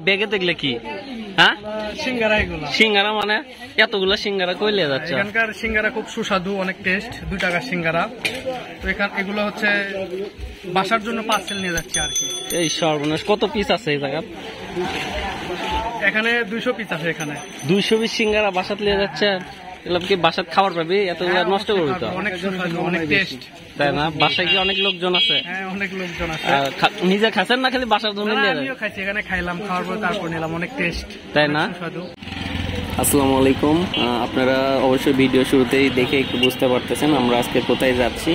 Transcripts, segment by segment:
ব্যাগে দেখলে কি? হ্যাঁ, সিঙ্গারা। এগুলো সিঙ্গারা মানে এতগুলা সিঙ্গারা কই লিয়ে যাচ্ছে? এখানকার সিঙ্গারা খুব সুস্বাদু, অনেক টেস্ট, 2 টাকার সিঙ্গারা। তো এগুলো হচ্ছে বাসার জন্য পার্সেল নিয়ে যাচ্ছে আর কি। এই সর্বনাশ, কত পিস আছে এই জায়গা? এখানে 200 পিস আছে। এখানে 200 পিস সিঙ্গারা বাসাত লিয়ে যাচ্ছে। এগুলো কি বাসাত খাবার পাবি? এতগুলো নষ্ট করবি তো? অনেক সুস্বাদু, অনেক টেস্ট, তাই না? বাসায় কি অনেক লোকজন আছে? হ্যাঁ, অনেক লোকজন আছে। নিজে খাচ্ছেন না খালি বাসার জন্য নিয়ে যান? আমিও খাইছি, এখানে খাইলাম, খাওয়ার পর তারপর নিলাম। অনেক টেস্ট, তাই না? সুস্বাদু। আসসালামু আলাইকুম। আপনারা অবশ্যই ভিডিও শুরুতেই দেখে একটু বুঝতে পারতেছেন আমরা আজকে কোথায় যাচ্ছি।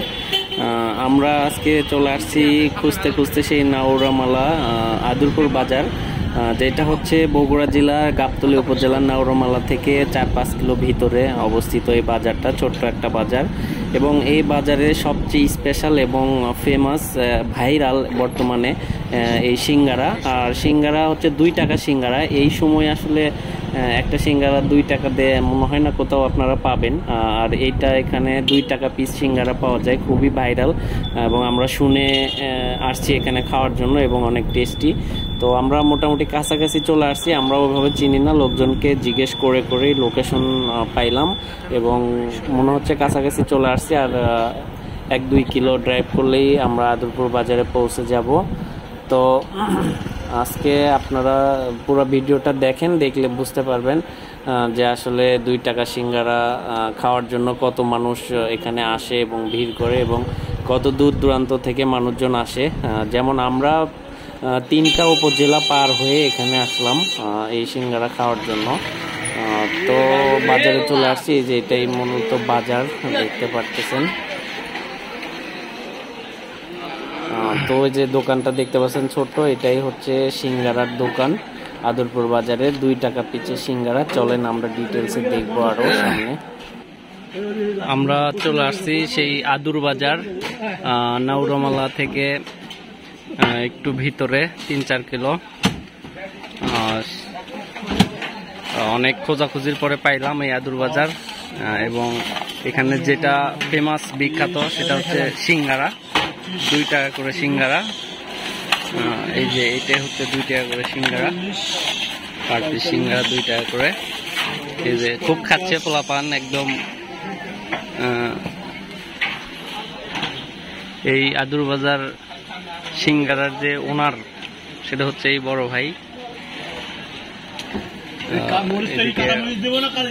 আমরা আজকে চলে আসছি খুঁজতে খুঁজতে সেই নাওরামালা আদুরপুর বাজার, যেটা হচ্ছে বগুড়া জেলার গাবতলী উপজেলার নাওরামালা থেকে 4-5 কিলো ভিতরে অবস্থিত এই বাজারটা। ছোট্ট একটা বাজার, এবং এই বাজারে সবচেয়ে স্পেশাল এবং ফেমাস ভাইরাল বর্তমানে এই সিঙ্গারা। আর সিঙ্গারা হচ্ছে 2 টাকা সিঙ্গারা। এই সময় আসলে একটা সিঙ্গারা 2 টাকা দিয়ে মনে হয় না কোথাও আপনারা পাবেন। আর এইটা এখানে 2 টাকা পিস সিঙ্গারা পাওয়া যায়, খুবই ভাইরাল, এবং আমরা শুনে আসছি এখানে খাওয়ার জন্য, এবং অনেক টেস্টি। তো আমরা মোটামুটি কাছাকাছি চলে আসছি। আমরা ওইভাবে চিনি না, লোকজনকে জিজ্ঞেস করে করেই লোকেশন পাইলাম, এবং মনে হচ্ছে কাছাকাছি চলে আসছি। আর 1-2 কিলো ড্রাইভ করলেই আমরা আদুরপুর বাজারে পৌঁছে যাব। তো আজকে আপনারা পুরো ভিডিওটা দেখেন, দেখলে বুঝতে পারবেন যে আসলে 2 টাকা সিঙ্গারা খাওয়ার জন্য কত মানুষ এখানে আসে এবং ভিড় করে, এবং কত দূর দূরান্ত থেকে মানুষজন আসে। যেমন আমরা 3টা উপজেলা পার হয়ে এখানে আসলাম এই সিঙ্গারা খাওয়ার জন্য। তো বাজারে চলে আসছি, যে এটাই মূলত বাজার, দেখতে পারতেছেন। তো ওই যে দোকানটা দেখতে পাচ্ছেন ছোট্ট, এটাই হচ্ছে সিঙ্গারার দোকান আদুরপুর বাজারের। 2 টাকা পিচে সিঙ্গারা। চলেন আমরা ডিটেলসে দেখবো আরো সামনে। আমরা চলে আসছি সেই আদুর বাজার, নাওরামালা থেকে একটু ভিতরে 3-4 কিলো। অনেক খোঁজাখুঁজির পরে পাইলাম এই আদুর বাজার, এবং এখানে যেটা ফেমাস বিখ্যাত সেটা হচ্ছে সিঙ্গারা। 2 টাকা করে সিঙ্গারা। এই যে এটা হচ্ছে 2 টাকা করে সিঙ্গারা, পার পিস সিঙ্গারা 2 টাকা করে। এই যে খুব খাচ্ছে পোলাপান একদম। এই আদুর বাজার সিঙ্গারার যে ওনার, সেটা হচ্ছে এই বড় ভাই,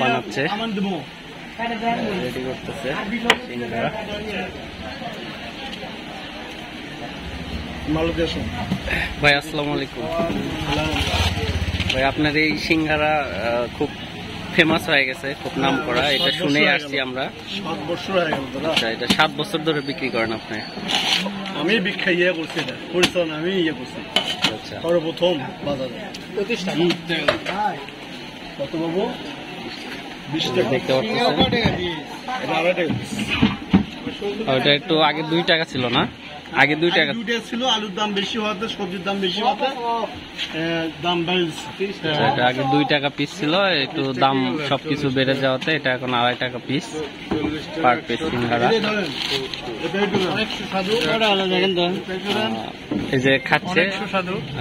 বানাচ্ছে, রেডি করতেছে সিঙ্গারা। ভাই আসসালামু আলাইকুম। ভাই আপনার এই সিঙ্গারা খুব ফেমাস হয়ে গেছে, খুব নাম করা, এটা শুনেই আসছি আমরা। 7 বছর হয়ে গেল। আচ্ছা, এটা 7 বছর ধরে বিক্রি করেন আপনি? আমি বিক্রি করছি, এটা পরিচালনা আমি করছি। আচ্ছা, সর্বপ্রথম বাজারে প্রতিষ্ঠান। কত বাবু? 20 টাকা দেখতে পাচ্ছেন। ওটা একটু আগে 2 টাকা ছিল না? আগে 2 টাকা ছিল। আলুর দাম বেশি হওয়াতে, সবজির দাম বেশি হওয়াতে দাম বেড়েছে। এটা আগে 2 টাকা পিস ছিল, একটু দাম সবকিছু বেড়ে যাওয়াতে এটা এখন 2.5 টাকা পিস পার পিস সিঙ্গারা। এই যে খাচ্ছে।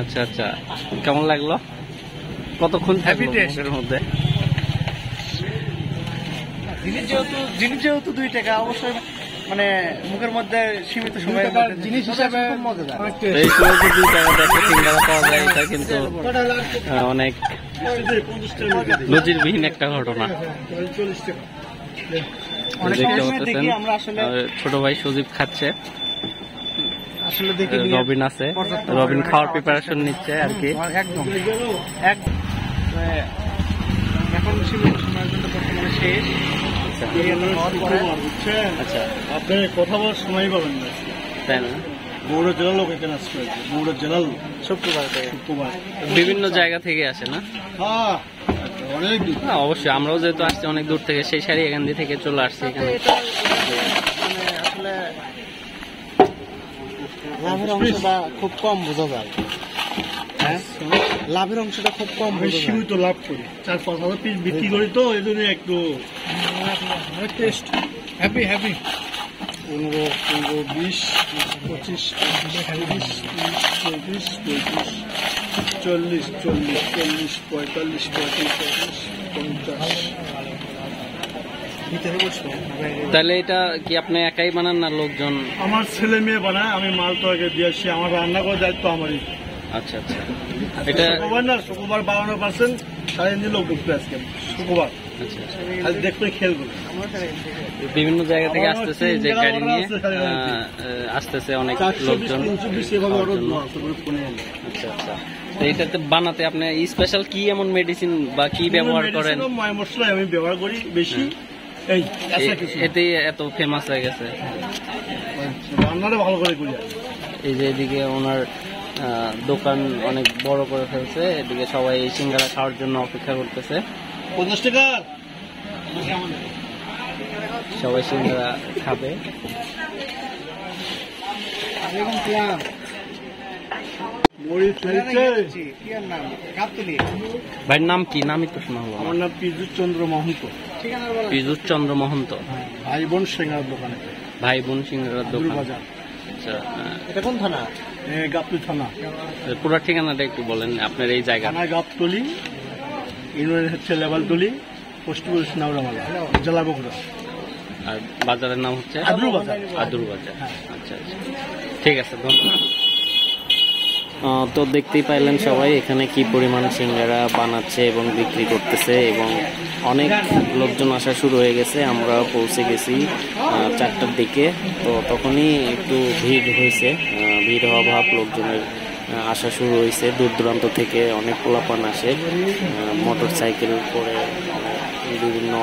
আচ্ছা আচ্ছা, কেমন লাগলো? কতক্ষণ থাকলো মুখের মধ্যে? জিনিস যেহেতু 2 টাকা, অবশ্যই মানে মুখের মধ্যে সীমিত সময় জিনিস হিসাবে মজাদার। এই সময় যে 2 টাকা দেখে সিঙ্গারা পাওয়া যায়, এটা কিন্তু অনেক নজিরবিহীন একটা ঘটনা। দেখতে পাচ্ছেন ছোট ভাই সজীব খাচ্ছে, আসলে দেখি রবিন আছে, রবিন খাওয়ার প্রিপারেশন নিচ্ছে আর কি। একদম এখন সীমিত সময়ের জন্য বর্তমানে শেষ। আচ্ছা, আপনি কথা বলার সময় পাবেন না, তাই না? বগুড়া জেলার লোক এখানে আসবে। বগুড়া জেলার লোক শুক্রবার বিভিন্ন জায়গা থেকে আসে না? হ্যাঁ, অনেক দূর। অবশ্যই, আমরাও যেহেতু আসছি অনেক দূর থেকে, সেই সারি এখান থেকে চলে আসছি এখানে। আসলে লাভের অংশটা খুব কম বোঝা যায়। হ্যাঁ, লাভের অংশটা খুব কম। সীমিত লাভ করি, 4-5 হাজার পিস বিক্রি করি, তো এই জন্য একটু টেস্ট হ্যাপি 15, 20, 25, 30, 34, 35, 40, 40, 40, 45, 35, 40, 50। তাহলে এটা কি আপনি একাই বানান না লোকজন? আমার ছেলে মেয়ে বানায়, আমি মাল তো আগে দিয়ে আসছি, আমার রান্না করার দায়িত্ব আমারই। আচ্ছা আচ্ছা, এটা শুক্রবার না, শুক্রবার 52% সাড়ে দিন লোক ঢুকতে আজকে শুক্রবার, আচ্ছা আচ্ছা। খালি দেখবে খেলগুলো। বিভিন্ন জায়গা থেকে আসতেছে এই যে আমার গাড়ি নিয়ে আছে, খালি গাড়ি। আসতেছে অনেক 420, লোকজন। 320 এভাবে খাওয়ার অর্ডার জন্য। দেওয়া আছে, করে ফোনে এনে। আচ্ছা আচ্ছা। তো এটাতে বানাতে আপনি স্পেশাল কি এমন মেডিসিন বা কি ব্যবহার করেন? মেডিসিন ও ময় মশলা আমি ব্যবহার করি বেশি, এই আচ্ছা কিছু না। এতেই এত ফেমাস হয়ে গেছে। রান্নাটা ভালো করে করি। এই যে এদিকে ওনার দোকান অনেক বড় করে ফেলছে, এদিকে সবাই এই সিঙ্গারা খাওয়ার জন্য অপেক্ষা করতেছে। 50 টাকা। সবাই সিঙ্গারা খাবে। মরিচ হয়েছে। ভাইয়ের নাম কি? নামই তো শোনা হলো না। আমার নাম পিজুর চন্দ্র মহন্ত। পিজুর চন্দ্র মহন্ত। ভাই বোন সিঙ্গার দোকানে, ভাই বোন সিঙ্গারার দোকান। বাজার। আচ্ছা, এটা কোন থানা? গাবতলী থানা। পুরো ঠিকানাটা একটু বলেন আপনার এই জায়গা। থানা গাবতলী, ইউনিয়ন হচ্ছে লেবালতলী, পোস্ট অফিস নাওরামালা, জেলা বগুড়া। আর বাজারের নাম হচ্ছে আদুর বাজার। আদুর বাজার। আচ্ছা আচ্ছা, ঠিক আছে, ধন্যবাদ। তো দেখতেই পাইলেন সবাই এখানে কি পরিমাণ সিঙ্গারা বানাচ্ছে এবং বিক্রি করতেছে, এবং অনেক লোকজন আসা শুরু হয়ে গেছে। আমরা পৌঁছে গেছি 4টার দিকে, তো তখনই একটু ভিড় হয়েছে, ভিড় হওয়া ভাব, লোকজনের আসা শুরু হয়েছে। দূর দূরান্ত থেকে অনেক পোলাপান আসে, মোটর সাইকেল করে, বিভিন্ন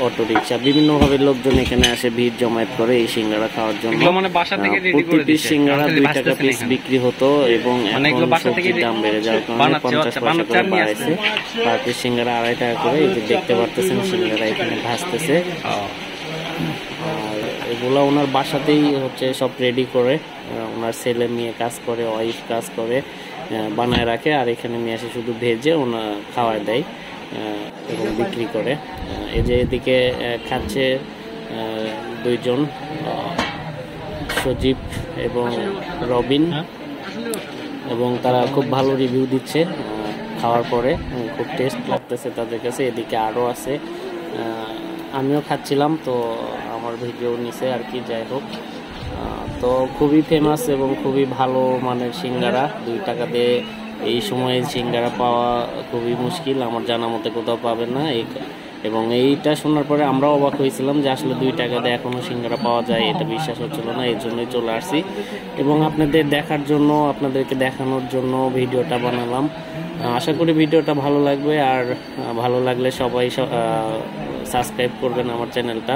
অটো রিক্সা, বিভিন্ন ভাবে লোকজন এখানে আসে, ভিড় জমায়েত করে এই সিঙ্গারা খাওয়ার জন্য। মানে বাসা থেকে রেডি করে প্রতি পিস দিচ্ছে, সিঙ্গারা আমাদের 2 বাসা টাকা থেকে পিস এখানে। বিক্রি হতো, এবং অনেকগুলো এখন বাসা থেকে সবজির দাম বেড়ে যাওয়ার কারণে বানাচ্ছে, 50 আচ্ছা, পয়সা করে বানাচ্ছে, নিয়ে বাড়াইছে। পার পিস সিঙ্গারা 2.5 টাকা করে। এই যে দেখতে পারতেছেন সিঙ্গারা এখানে ভাজতেছে। আর এগুলা ওনার বাসাতেই হচ্ছে সব রেডি করে, ওনার ছেলে মেয়ে কাজ করে, ওয়াইফ কাজ করে, বানায় রাখে, আর এখানে নিয়ে এসে শুধু ভেজে ওনার খাওয়ায় দেয় এবং বিক্রি করে। এই যে এদিকে খাচ্ছে 2 জন, সজীব এবং রবিন, এবং তারা খুব ভালো রিভিউ দিচ্ছে খাওয়ার পরে, খুব টেস্ট লাগতেছে তাদের কাছে। এদিকে আরও আছে, আমিও খাচ্ছিলাম, তো আমার ভিডিও নিছে আর কি। যাই হোক, তো খুবই ফেমাস এবং খুবই ভালো মানের সিঙ্গারা। 2 টাকাতে এই সময়ে সিঙ্গারা পাওয়া খুবই মুশকিল, আমার জানা মতে কোথাও পাবেন না। এবং এইটা শোনার পরে আমরাও অবাক হয়েছিলাম যে আসলে 2 টাকাতে এখনো সিঙ্গারা পাওয়া যায়, এটা বিশ্বাস হচ্ছিল না। এই জন্যই চলে আসছি এবং আপনাদের দেখার জন্য, আপনাদেরকে দেখানোর জন্য ভিডিওটা বানালাম। আশা করি ভিডিওটা ভালো লাগবে, আর ভালো লাগলে সবাই সাবস্ক্রাইব করবেন আমার চ্যানেলটা।